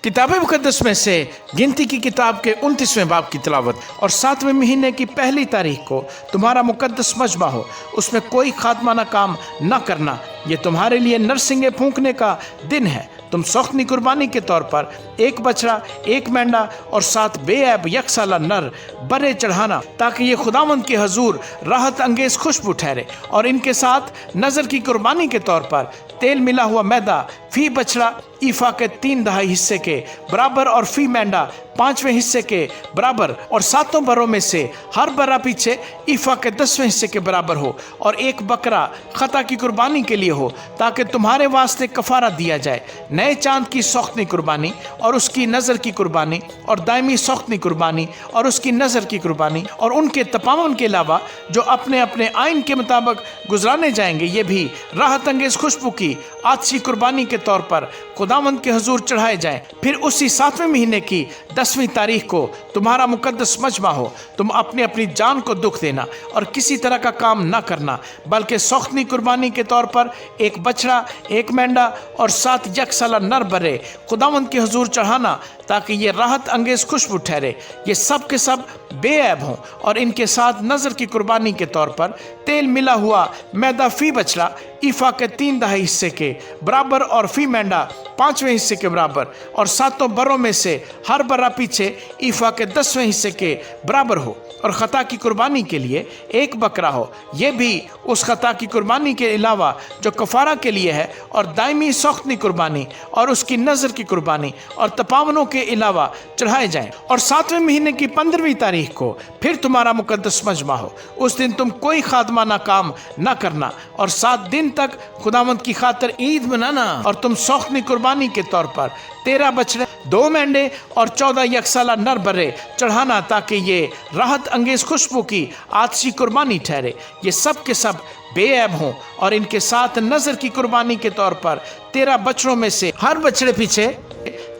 किताब मुकद्दस में से गिनती की किताब के 29वें बाब की तिलावत। और 7वें महीने की पहली तारीख को तुम्हारा मुकद्दस मजमा हो, उसमें कोई खात्माना काम न करना। ये तुम्हारे लिए नरसिंगे फूंकने का दिन है। तुम सौखनी कुर्बानी के तौर पर एक बछड़ा, एक मेंढा और 7 बेऐब यकसाला नर बरे चढ़ाना, ताकि ये खुदावंद के हजूर राहत अंगेज खुशबू ठहरे। और इनके साथ नज़र की कुर्बानी के तौर पर तेल मिला हुआ मैदा फी बछड़ा ईफा के 3/2 हिस्से के बराबर और फी मेंढा 5वें हिस्से के बराबर, और 7 बरों में से हर बरा पीछे ईफा के 10वें हिस्से के बराबर हो। और एक बकरा खता की कुर्बानी के लिए हो, ताकि तुम्हारे वास्ते कफारा दिया जाए। नए चांद की सौखनी कुर्बानी और उसकी नज़र की कुर्बानी, और दायमी सौखनी कुर्बानी और उसकी नज़र की कुर्बानी, और उनके तपावन के अलावा जो अपने अपने आइन के मुताबिक गुजराने जाएंगे, ये भी राहत अंगेज खुशबू की आछी कुर्बानी के तौर पर खुदावंद के हजूर चढ़ाए जाएं। फिर उसी 7वें महीने की 10वीं तारीख को तुम्हारा मुकद्दस मजमा हो। तुम अपनी अपनी जान को दुख देना और किसी तरह का काम न करना, बल्कि सौखनी कुर्बानी के तौर पर एक बछड़ा, एक मेंढा और 7 यकसाला नर बरे खुदावंद के हजूर चढ़ाना, ताकि ये राहत अंगेज खुशबू ठहरे। ये सब के सब बेऐब हों। और इनके साथ नज़र की कुर्बानी के तौर पर तेल मिला हुआ मैदा फी बछड़ा ईफा के 3/2 हिस्से के बराबर और फी मेंढा 5वें हिस्से के बराबर, और 7 बरों में से हर बरा पीछे ईफा के 10वें हिस्से के बराबर हो। और खता की कुर्बानी के लिए एक बकरा हो, ये भी उस खता की कुर्बानी के अलावा जो कफारा के लिए है, और दायमी सौखनी कुर्बानी और उसकी नज़र की कुर्बानी और तपावनों के अलावा चढ़ाए जाएं। और 7वें महीने की 15वीं तारीख को फिर तुम्हारा मुकद्दस मजमा हो। उस दिन तुम कोई खादमाना काम न करना, और 7 दिन तक खुदावंद की खातिर ईद मनाना। और तुम सौखनी कुर्बानी के तौर पर 13 बछड़े, 2 मेंढे और 14 यकसाला नर बरे चढ़ाना, ताकि ये राहत अंगेज खुशबू की आछी कुर्बानी ठहरे। ये सब के सब बेऐब हों। और इनके साथ नज़र की कुर्बानी के तौर पर 13 बछड़ों में से हर बछड़े पीछे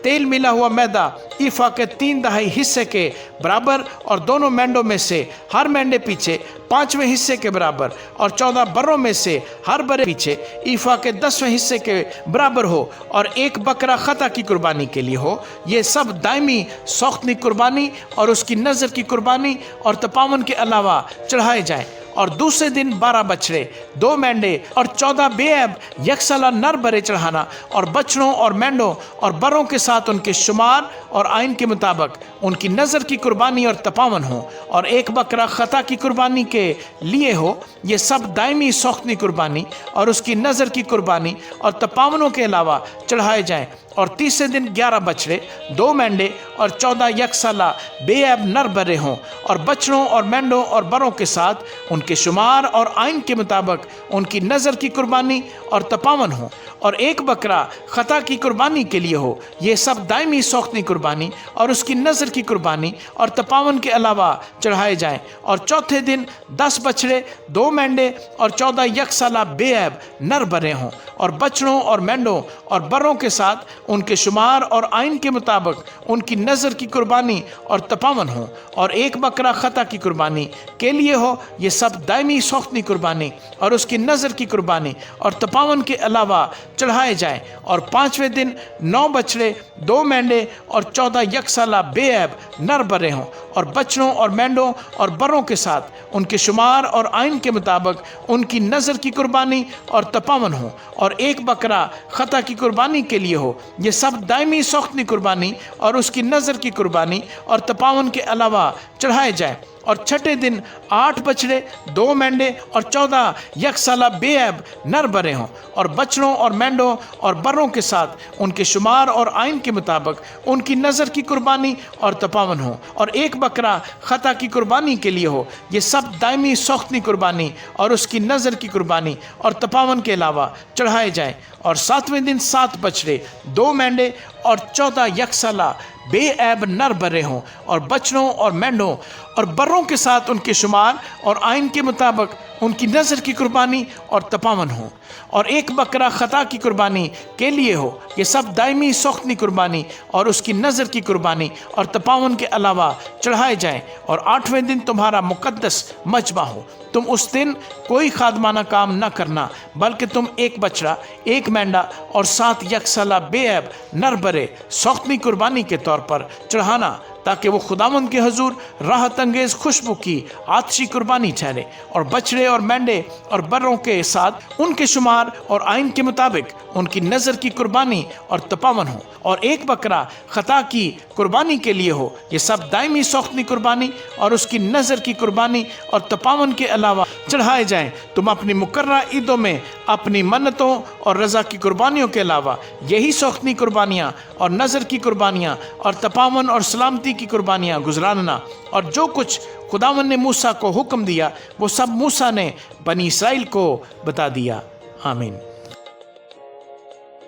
तेल मिला हुआ मैदा ईफा के 3/2 हिस्से के बराबर, और दोनों मेंढों में से हर मेंढे पीछे 5वें हिस्से के बराबर, और 14 बरों में से हर बरे पीछे ईफा के 10वें हिस्से के बराबर हो। और एक बकरा खता की कुर्बानी के लिए हो। ये सब दायमी सौखनी कुर्बानी और उसकी नज़र की कुर्बानी और तपावन के अलावा चढ़ाए जाएं। और दूसरे दिन 12 बछड़े, 2 मेंढे और 14 बेऐब यकसाला नर बरे चढ़ाना, और बछड़ों और मेंढों और बरों के साथ उनके शुमार और आइन के मुताबिक उनकी नज़र की कुर्बानी और तपावन हो। और एक बकरा खता की कुर्बानी के लिए हो। ये सब दायमी सौखनी कुर्बानी और उसकी नज़र की कुर्बानी और तपावनों के अलावा चढ़ाए जाएं। और तीसरे दिन 11 बछड़े, 2 मेंढे और 14 यकसाला बेऐब नर बरे हों, और बछड़ों और मेंढों और बरों के साथ उनके शुमार और आइन के मुताबिक उनकी नज़र की कुर्बानी और तपावन हो। और एक बकरा खता की कुर्बानी के लिए हो। ये सब दायमी सौखनी कुर्बानी और उसकी नज़र की कुर्बानी और तपावन के अलावा चढ़ाए जाएं। और चौथे दिन 10 बछड़े, 2 मेंढे और 14 यकसाला बेऐब नर बरे हों, और बछड़ों और मेंढों और बरों के साथ उनके शुमार और आइन के मुताबिक उनकी नज़र की कुर्बानी और तपावन हो। और एक बकरा खता की कुर्बानी के लिए हो। ये सब दायमी सौखनी कुर्बानी और उसकी नज़र की कुर्बानी और तपावन के अलावा चढ़ाए जाएं। और 5वें दिन 9 बछड़े, 2 मेंढे और 14 यकसाला बेऐब नर बरे हों, और बछड़ों और मेंढों और बरों के साथ उनके शुमार और आइन के मुताबिक उनकी नज़र की कुर्बानी और तपावन हो। और एक बकरा खता की कुर्बानी के लिए हो। ये सब दायमी सौखनी कुर्बानी और उसकी नज़र की कुर्बानी और तपावन के अलावा चढ़ाए जाएं। और छठे दिन 8 बछड़े, 2 मेंढे और 14 यकसाला बेऐब नर बरे हों, और बछड़ों और मेंढों और बरों के साथ उनके शुमार और आइन के मुताबिक उनकी नज़र की कुर्बानी और तपावन हो। और एक बकरा खता की कुर्बानी के लिए हो। ये सब दायमी सौखनी कुर्बानी और उसकी नज़र की कुर्बानी और तपावन के अलावा चढ़ाए जाएं। और 7वें दिन 7 बछड़े, 2 मेंढे और 14 यकसाला बेऐब नर बरे हों, और बछड़ों और मेंढों और बरों के साथ उनके शुमार और आइन के मुताबिक उनकी नज़र की कुर्बानी और तपावन हो। और एक बकरा खता की कुर्बानी के लिए हो। ये सब दायमी सौखनी कुर्बानी और उसकी नज़र की कुर्बानी और तपावन के अलावा चढ़ाए जाएं। और 8वें दिन तुम्हारा मुकद्दस मजमा हो। तुम उस दिन कोई खादमाना काम न करना, बल्कि तुम एक बछड़ा, एक ایک مینڈا اور 7 یکسالہ بے عیب نر برے سوختنی قربانی کے طور پر چڑھانا، تاکہ وہ خداوند کے حضور راحت انگیز خوشبو کی آتشی قربانی ٹھہرے، اور بچڑے اور مینڈے اور بروں کے ساتھ ان کے شمار اور آئین کے مطابق ان کی نظر کی قربانی اور تپاون ہو، اور ایک بکرا خطا کی قربانی کے لیے ہو۔ یہ سب دائمی سوختنی قربانی اور اس کی نظر کی قربانی اور تپاون کے علاوہ چڑھائے جائیں۔ تم اپنی مقررہ عیدوں میں اپنی منتوں اور رضا کی قربانیوں کے علاوہ یہی سوختنی قربانیاں اور نظر کی قربانیاں اور تپاون اور سلامتی کی قربانیاں گزارنا، اور جو کچھ خداوند نے موسیٰ کو حکم دیا وہ سب موسیٰ نے بنی اسرائیل کو بتا دیا۔ آمین۔